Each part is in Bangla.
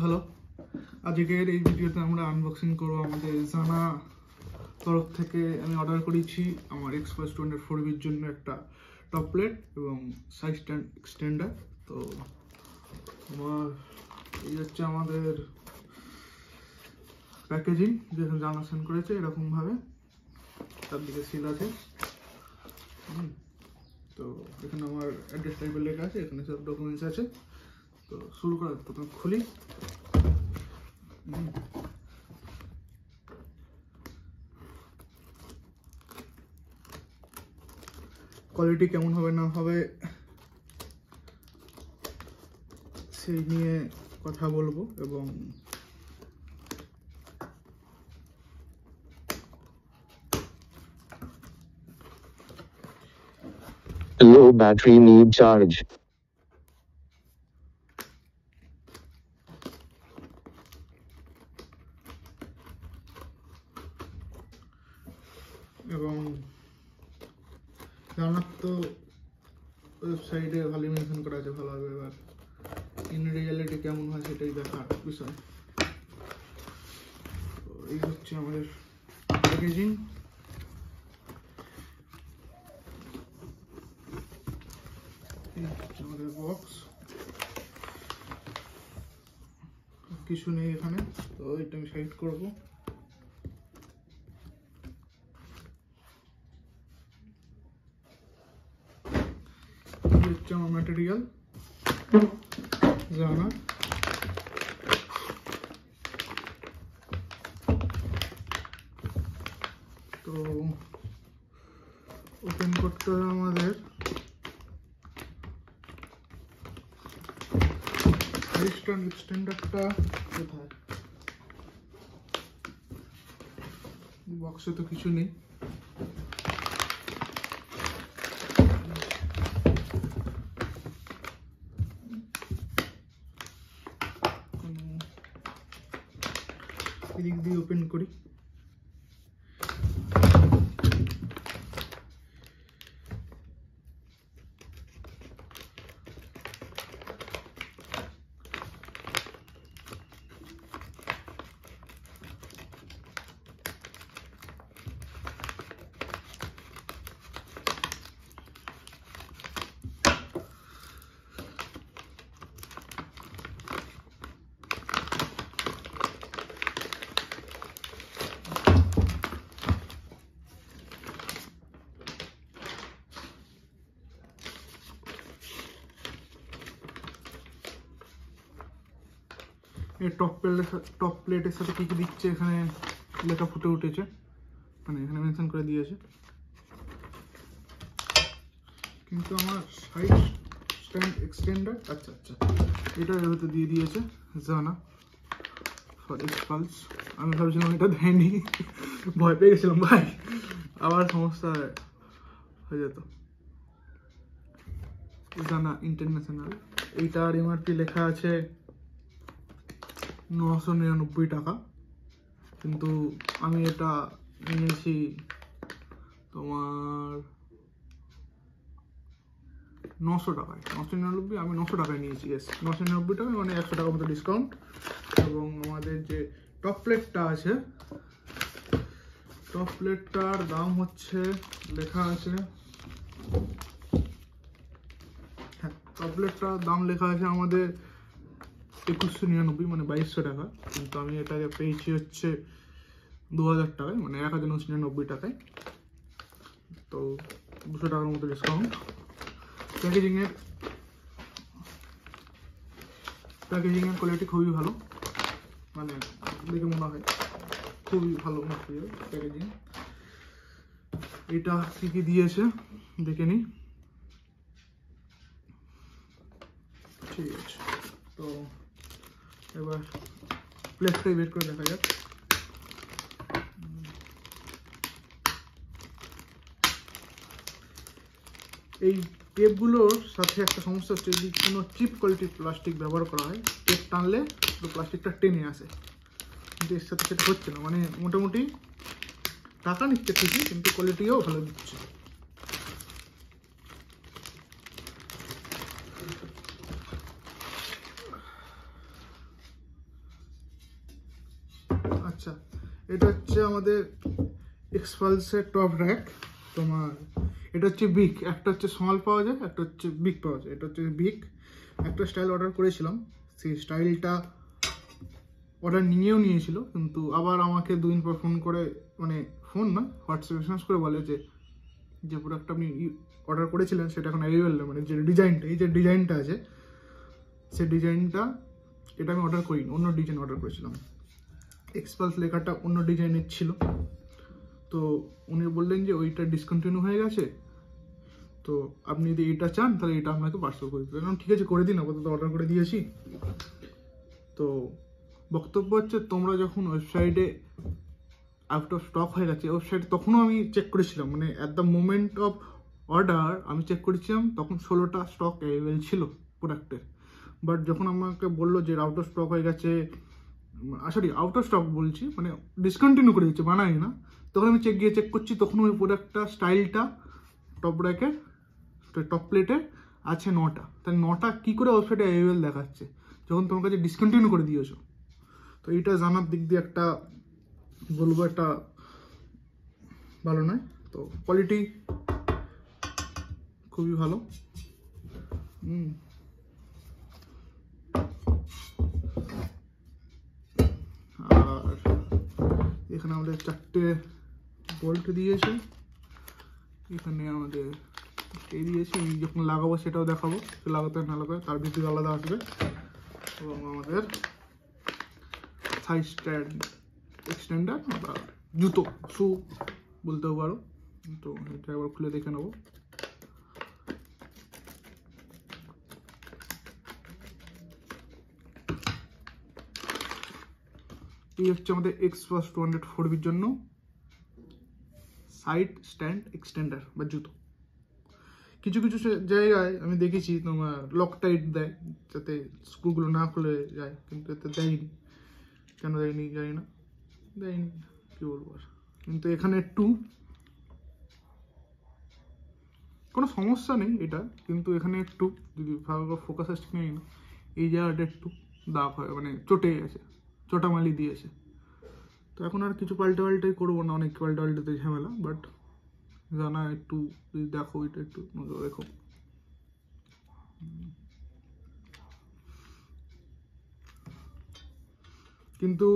হ্যালো, আজকের এই ভিডিওতে আমরা আনবক্সিং করব আমাদের জানা তরফ থেকে আমি অর্ডার করেছি আমার এক্সপ্রেস 24B জন্য একটা টপ প্লেট এবং সাইড স্ট্যান্ড এক্সটেন্ডার। তো এই হচ্ছে আমাদের প্যাকেজিং, যেখানে জানা সেন্ড করেছে এরকমভাবে, তার দিকে সিল আছে। তো এখানে আমার অ্যাড্রেস টাইপের লেখা আছে, এখানে সব ডকুমেন্টস আছে। তো শুরু করার প্রথমে খুলি। কোয়ালিটি কেমন হবে না হবে সেই নিয়ে কথা বলবো। এবং low battery need charge. এবং জানার তো ওয়েবসাইটে ভালোই মেনশন করা আছে ভালোভাবে, এবার ইন রিয়ালিটি কেমন হয় সেটাই দেখার বিষয়। তো এই হচ্ছে আমাদের প্যাকেজিং। এই হচ্ছে আমাদের বক্স, কিছু নেই এখানে। তো এটা আমি সাইড করবো। হচ্ছে আমার ম্যাটেরিয়াল জানা। তো ওপেন করতে হবে আমাদের সাইড এক্সটেন্ডারটা। কোথায়? বক্সে তো কিছু নেই। এদিক দিয়ে ওপেন করি। এই টপ প্লেটের সাথে কি কি দিচ্ছে এখানে লেখা ফুটে উঠেছে, মানে এখানে মেনশন করে দিয়েছে। কিন্তু আমার সাইড স্ট্যান্ড এক্সটেন্ডার আচ্ছা এটা এর ভিতরে দিয়ে দিয়েছে জানা ফর এক্সপালস। আমি ভাবছিলাম এটা দেয়নি, ভয় পেয়ে গেছিলাম ভাই, আবার সমস্যা হয়ে যেত। জানা ইন্টারন্যাশনাল, এইটার এমআরপি লেখা আছে 999 টাকা, কিন্তু আমি এটা নিয়েছি তোমার 900 টাকায়। 999, আমি 900 টাকায় নিয়েছি। 999 টাকায়, মানে 100 টাকার মতো ডিসকাউন্ট। এবং আমাদের যে টপ প্লেটটা আছে, টপ প্লেটটার দাম হচ্ছে লেখা আছে, হ্যাঁ টপ প্লেটটার দাম লেখা আছে আমাদের 2199, মানে 2200 টাকা। কিন্তু আমি এটাকে পেয়েছি হচ্ছে 2000 টাকায়, মানে 1999 টাকায়। তো 200 টাকার মতো ডিসকাউন্ট। প্যাকেজিংয়ের কোয়ালিটি খুবই ভালো, মানে দেখে মনে হয় খুবই ভালো ম্যাটেরিয়াল প্যাকেজিং। এটা কি দিয়েছে দেখে নিই। ঠিক আছে, তো এবার প্লেটটাই বের করে দেখা যাক। এই টেপগুলোর সাথে একটা সমস্যা হচ্ছে, যদি কোনো চিপ কোয়ালিটির প্লাস্টিক ব্যবহার করা হয়, টেপ টানলে পুরো প্লাস্টিকটা টেনে আসে, কিন্তু এর সাথে সেটা হচ্ছে না। মানে মোটামুটি টাকা নিচ্ছে ঠিকই, কিন্তু কোয়ালিটিও ভালো দিচ্ছে। এটা হচ্ছে আমাদের এক্সপালসের টপ র্যাক। তোমার এটা হচ্ছে বিগ, একটা হচ্ছে স্মল পাওয়া যায়, একটা হচ্ছে বিগ পাওয়া যায়। এটা হচ্ছে বিগ। একটা স্টাইল অর্ডার করেছিলাম, সেই স্টাইলটা অর্ডার নিয়েছিল, কিন্তু আবার আমাকে 2 দিন পর ফোন করে, মানে ফোন না, হোয়াটসঅ্যাপে মেসেজ করে বলে যে প্রোডাক্টটা আপনি অর্ডার করেছিলেন সেটা এখন অ্যাভেলেবল না, মানে যে ডিজাইনটা, এই যে ডিজাইনটা আছে সেই ডিজাইনটা এটা আমি অর্ডার করিনি, অন্য ডিজাইন অর্ডার করেছিলাম। এক্সপালস লেখাটা অন্য ডিজাইনের ছিল, তো উনি বললেন যে ওইটা ডিসকন্টিনিউ হয়ে গেছে, তো আপনি যদি এটা চান তাহলে এটা আপনাকে পার্সেল করে দিতে। ঠিক আছে, করে দিন, আপাতত অর্ডার করে দিয়েছি। তো বক্তব্য হচ্ছে, তোমরা যখন ওয়েবসাইটে আউট অফ স্টক হয়ে গেছে, ওয়েবসাইটে তখনও আমি চেক করেছিলাম, মানে at the moment of order আমি চেক করেছিলাম, তখন 16টা স্টক অ্যাভেলেবল ছিল প্রোডাক্টের। বাট যখন আমাকে বললো যে আউট অফ স্টক হয়ে গেছে, সরি আউট অফ স্টক বলছি, মানে ডিসকন্টিনিউ করে দিচ্ছে, বানাই না, তখন আমি চেক করছি, তখন ওই প্রোডাক্টটা স্টাইলটা টপ র্যাকের টপ প্লেটে আছে 9টা। তাহলে 9টা কী করে ওয়েবসাইটে অ্যাভেলেবল দেখাচ্ছে যখন তোমার কাছে ডিসকন্টিনিউ করে দিয়েছো? তো এইটা জানার দিক দিয়ে একটা বলবো, একটা ভালো নয়। তো কোয়ালিটি খুবই ভালো। আর এখানে আমাদের 4টে বোল্ট দিয়েছে, এখানে আমাদের এই দিয়েছে, এই যখন লাগাবো সেটাও দেখাবো, লাগাতে না লাগাবে তার ভিতরে আলাদা আসবে। এবং আমাদের থাই স্ট্যান্ড এক্সটেন্ডার বা জুতো, শু বলতেও পারো। তো এটা একবার খুলে দেখে নেবো। এই হচ্ছে আমাদের এক্সপালস 204 জন্য সাইড স্ট্যান্ড এক্সটেন্ডার বা জুতো। কিছু কিছু জায়গায় আমি দেখেছি তোমার লক টাইট দেয় যাতে স্ক্রুগুলো না খুলে যায়, কিন্তু এতে দেয়নি। কেন দেয়নি জানি না, দেয়নি, কি বলবো আর। কিন্তু এখানে একটু কোনো সমস্যা নেই এটা, কিন্তু এখানে একটু যদি ভালো ফোকাস আসছে নেই না, এই জায়গাটা একটু দাগ হয়, মানে চটে গেছে, চটামালি দিয়েছে। তো এখন আর কিছু পাল্টাই করবো না, অনেক পাল্টাতে ঝামেলা, বাট জানা একটু যদি দেখো, এটা একটু নজর রেখো। কিন্তু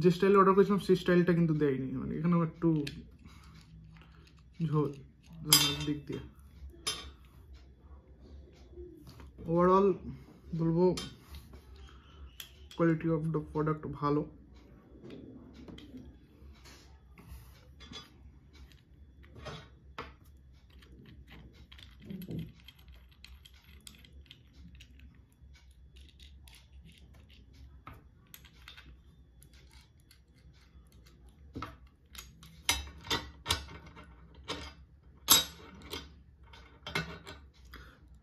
যে স্টাইল অর্ডার করেছিলাম সেই স্টাইলটা কিন্তু দেয়নি, মানে এখানেও একটু ঝোল দিক দিয়ে। ওভারঅল বলবো কোয়ালিটি অফ দ্য প্রোডাক্ট ভালো।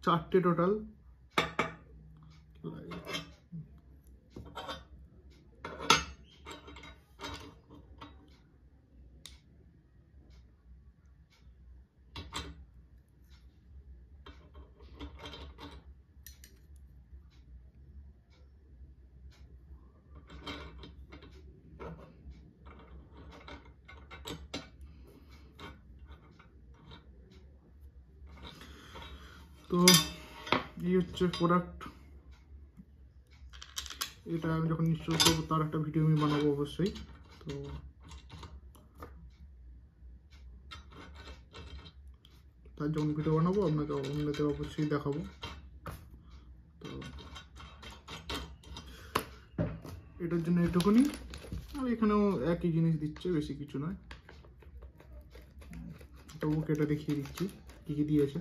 চারটে টোটাল, তো এই হচ্ছে প্রোডাক্ট। এটা আমি যখন ইনস্টল করবো তার একটা ভিডিও আমি বানাবো অবশ্যই। তো তার যখন ভিডিও বানাবো আপনাকে অবশ্যই দেখাবো। তো এটার জন্য এটুকুনি, আর এখানেও একই জিনিস দিচ্ছে, বেশি কিছু নয়। ওকে এটা দেখিয়ে দিচ্ছি কী কী দিয়েছে।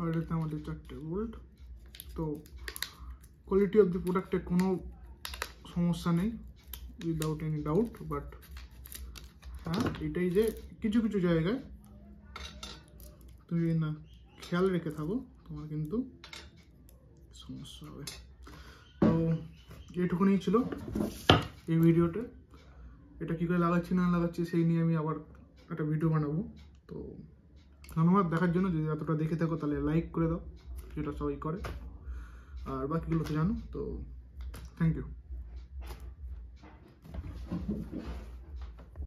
আর এটাতে আমাদের 4টে বোল্ট। তো কোয়ালিটি অফ দি প্রোডাক্টে কোনো সমস্যা নেই, উইদাউট এনি ডাউট। বাট হ্যাঁ, এটাই যে কিছু কিছু জায়গায় তুমি যদি না খেয়াল রেখে থাকো তোমার কিন্তু সমস্যা হবে। তো এইটুকুনি ছিল এই ভিডিওতে। এটা কী করে লাগাচ্ছি না লাগাচ্ছি সেই নিয়ে আমি আবার একটা ভিডিও বানাবো। তো ধন্যবাদ দেখার জন্য। যদি এতটা দেখে থাকো তাহলে লাইক করে দাও, যেটা সবাই করে, আর বাকিগুলো তো জানো। তো থ্যাংক ইউ।